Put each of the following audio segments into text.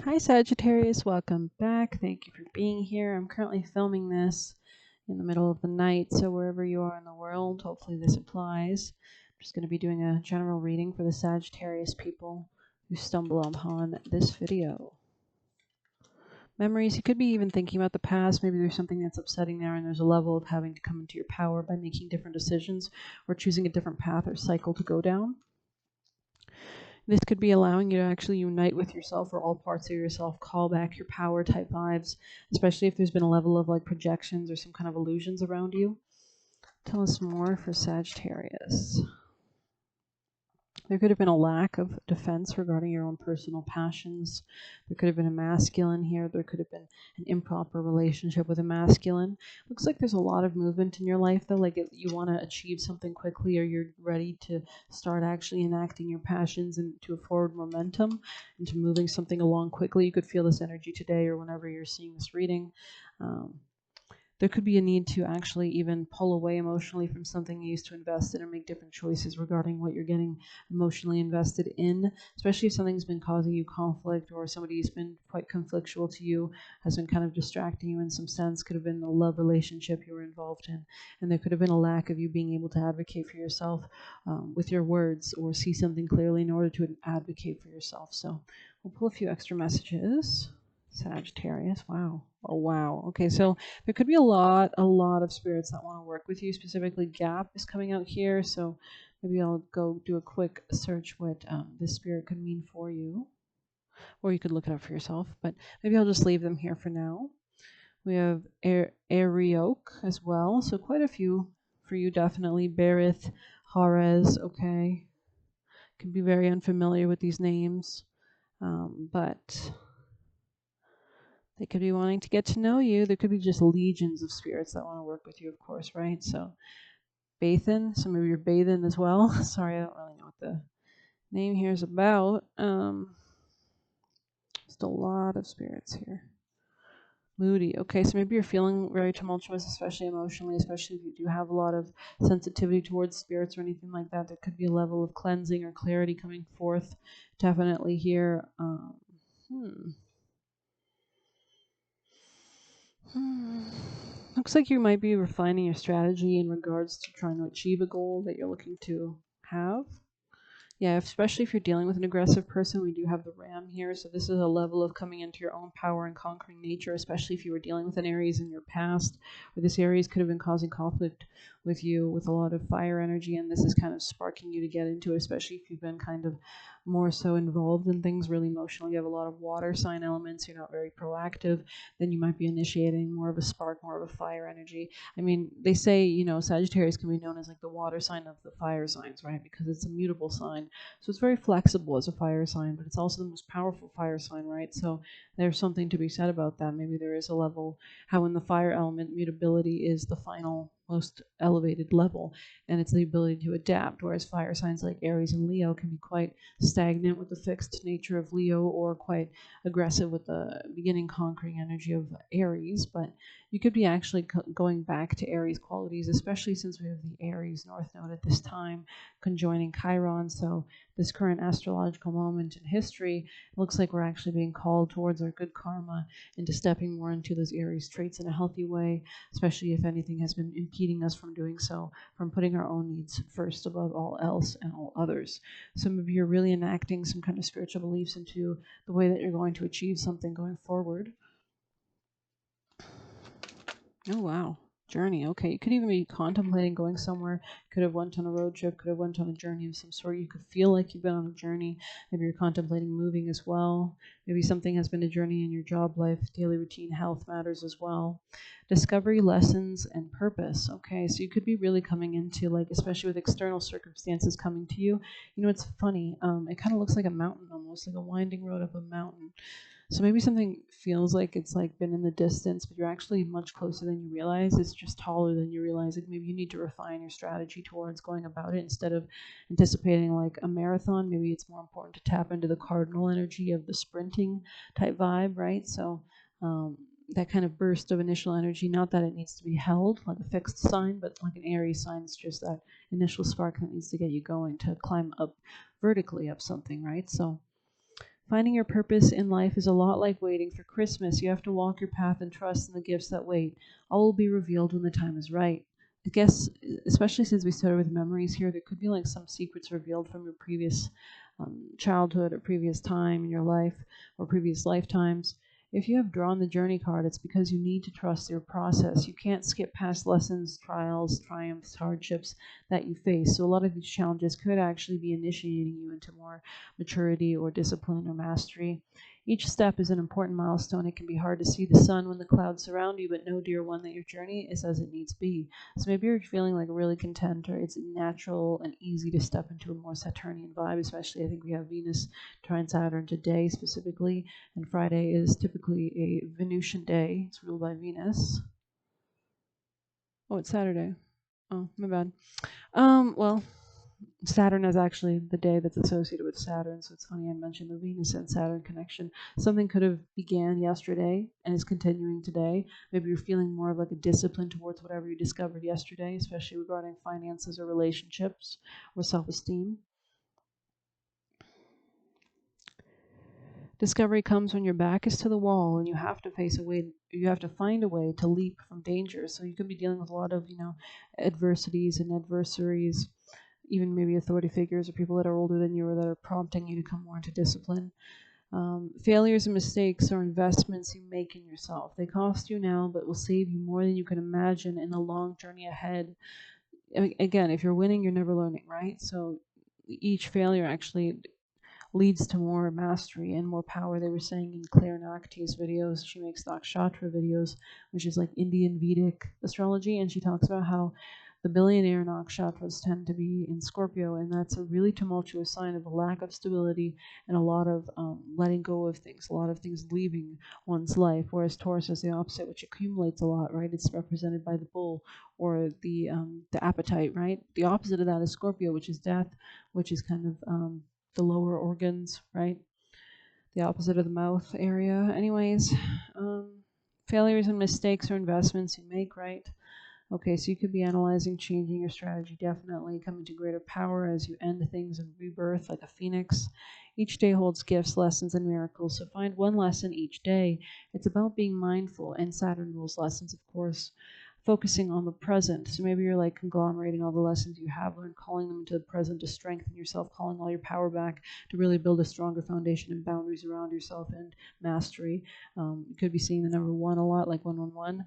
Hi Sagittarius, welcome back. Thank you for being here. I'm currently filming this in the middle of the night, so wherever you are in the world, hopefully this applies. I'm just going to be doing a general reading for the Sagittarius people who stumble upon this video. Memories, you could be even thinking about the past. Maybe there's something that's upsetting there and there's a level of having to come into your power by making different decisions or choosing a different path or cycle to go down. This could be allowing you to actually unite with yourself or all parts of yourself, call back your power type vibes, especially if there's been a level of like projections or some kind of illusions around you. Tell us more for Sagittarius. There could have been a lack of defense regarding your own personal passions. There could have been a masculine here. There could have been an improper relationship with a masculine. Looks like there's a lot of movement in your life, though, like you want to achieve something quickly or you're ready to start actually enacting your passions into a forward momentum, into moving something along quickly. You could feel this energy today or whenever you're seeing this reading. There could be a need to actually even pull away emotionally from something you used to invest in or make different choices regarding what you're getting emotionally invested in, especially if something's been causing you conflict or somebody's been quite conflictual to you, has been kind of distracting you in some sense. Could have been a love relationship you were involved in, and there could have been a lack of you being able to advocate for yourself with your words or see something clearly in order to advocate for yourself. So we'll pull a few extra messages. Sagittarius, wow. Oh, wow. Okay, so there could be a lot of spirits that want to work with you. Specifically, Gap is coming out here, so maybe I'll go do a quick search what this spirit could mean for you, or you could look it up for yourself, but maybe I'll just leave them here for now. We have Arioch as well, so quite a few for you, definitely. Berith, Horez, okay. Can be very unfamiliar with these names, but they could be wanting to get to know you. There could be just legions of spirits that want to work with you, of course, right? So, Bathan, so maybe you're bathing as well. Sorry, I don't really know what the name here is about. Just a lot of spirits here. Moody. Okay, so maybe you're feeling very tumultuous, especially emotionally, especially if you do have a lot of sensitivity towards spirits or anything like that. There could be a level of cleansing or clarity coming forth. Definitely here. Looks like you might be refining your strategy in regards to trying to achieve a goal that you're looking to have. Yeah, especially if you're dealing with an aggressive person, we do have the Ram here. So this is a level of coming into your own power and conquering nature, especially if you were dealing with an Aries in your past, where this Aries could have been causing conflict with you with a lot of fire energy, and this is kind of sparking you to get into it, especially if you've been kind of more so involved in things really emotionally. You have a lot of water sign elements, you're not very proactive, then you might be initiating more of a spark, more of a fire energy. I mean, they say, you know, Sagittarius can be known as like the water sign of the fire signs, right? Because it's a mutable sign. So it's very flexible as a fire sign, but it's also the most powerful fire sign, right? So there's something to be said about that. Maybe there is a level, how in the fire element, mutability is the final most elevated level, and it's the ability to adapt, whereas fire signs like Aries and Leo can be quite stagnant with the fixed nature of Leo or quite aggressive with the beginning conquering energy of Aries. But you could be actually going back to Aries qualities, especially since we have the Aries North Node at this time conjoining Chiron. So this current astrological moment in history, it looks like we're actually being called towards our good karma, into stepping more into those Aries traits in a healthy way, especially if anything has been impeding us from doing so, from putting our own needs first above all else and all others. So maybe you're really enacting some kind of spiritual beliefs into the way that you're going to achieve something going forward. Oh, wow. Journey. Okay, you could even be contemplating going somewhere. Could have went on a road trip, could have went on a journey of some sort. You could feel like you've been on a journey. Maybe you're contemplating moving as well. Maybe something has been a journey in your job life, daily routine, health matters as well. Discovery, lessons, and purpose. Okay, so you could be really coming into, like, especially with external circumstances coming to you. You know, it's funny. It kind of looks like a mountain, almost like a winding road up a mountain. So maybe something feels like it's like been in the distance, but you're actually much closer than you realize. It's just taller than you realize. Like maybe you need to refine your strategy towards going about it instead of anticipating like a marathon. Maybe it's more important to tap into the cardinal energy of the sprinting type vibe, right? So that kind of burst of initial energy, not that it needs to be held like a fixed sign, but like an Aries sign, it's just that initial spark that needs to get you going to climb up vertically up something, right? So Finding your purpose in life is a lot like waiting for Christmas. You have to walk your path and trust in the gifts that wait. All will be revealed when the time is right. I guess, especially since we started with memories here, there could be like some secrets revealed from your previous childhood or previous time in your life or previous lifetimes. If you have drawn the journey card, it's because you need to trust your process. You can't skip past lessons, trials, triumphs, hardships that you face. So a lot of these challenges could actually be initiating you into more maturity or discipline or mastery. Each step is an important milestone. It can be hard to see the sun when the clouds surround you, but know, dear one, that your journey is as it needs be. So maybe you're feeling like really content, or it's natural and easy to step into a more Saturnian vibe, especially I think we have Venus trine Saturn today specifically, and Friday is typically a Venusian day. It's ruled by Venus. Oh, it's Saturday. Oh, my bad. Well, Saturn is actually the day that's associated with Saturn, so it's funny I mentioned the Venus and Saturn connection. Something could have began yesterday and is continuing today. Maybe you're feeling more of like a discipline towards whatever you discovered yesterday, especially regarding finances or relationships or self-esteem. Discovery comes when your back is to the wall and you have to you have to find a way to leap from danger. So you could be dealing with a lot of, adversities and adversaries, even maybe authority figures or people that are older than you or that are prompting you to come more into discipline. Failures and mistakes are investments you make in yourself. They cost you now, but will save you more than you can imagine in the long journey ahead. Again, if you're winning, you're never learning, right? So each failure actually leads to more mastery and more power. They were saying in Claire Nakati's videos, she makes Nakshatra videos, which is like Indian Vedic astrology, and she talks about how the billionaire nakshatras tend to be in Scorpio, and that's a really tumultuous sign of a lack of stability and a lot of letting go of things, a lot of things leaving one's life, whereas Taurus is the opposite, which accumulates a lot, right? It's represented by the bull or the appetite, right? The opposite of that is Scorpio, which is death, which is kind of the lower organs, right? The opposite of the mouth area. Anyways, failures and mistakes are investments you make, right? Okay, so you could be analyzing, changing your strategy, definitely coming to greater power as you end things and rebirth like a phoenix. Each day holds gifts, lessons, and miracles, so find one lesson each day. It's about being mindful, and Saturn rules lessons, of course, focusing on the present. So maybe you're like conglomerating all the lessons you have learned, calling them into the present to strengthen yourself, calling all your power back to really build a stronger foundation and boundaries around yourself and mastery. You could be seeing the number one a lot, like 111.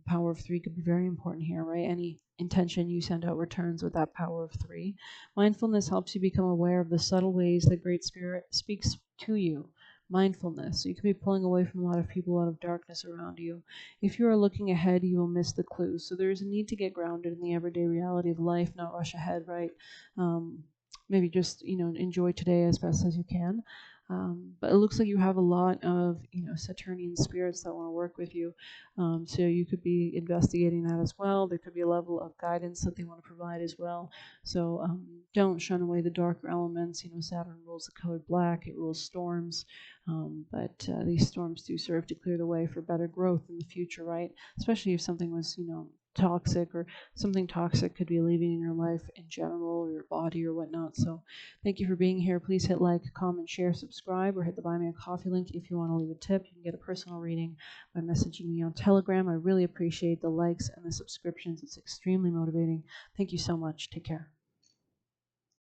Power of three could be very important here, right? Any intention you send out returns with that power of three. Mindfulness helps you become aware of the subtle ways that Great Spirit speaks to you. Mindfulness. So you could be pulling away from a lot of people, a lot of darkness around you. If you are looking ahead, you will miss the clues. So there is a need to get grounded in the everyday reality of life, not rush ahead, right? Maybe just, enjoy today as best as you can. But it looks like you have a lot of, Saturnian spirits that want to work with you. So you could be investigating that as well. There could be a level of guidance that they want to provide as well. So don't shun away the darker elements. Saturn rules the color black. It rules storms. But these storms do serve to clear the way for better growth in the future, right? Especially if something was, toxic, or something toxic could be leaving in your life in general, or your body or whatnot. So thank you for being here. Please hit like, comment, share, subscribe, or hit the Buy Me a Coffee link if you want to leave a tip. You can get a personal reading by messaging me on Telegram. I really appreciate the likes and the subscriptions. It's extremely motivating. Thank you so much. Take care.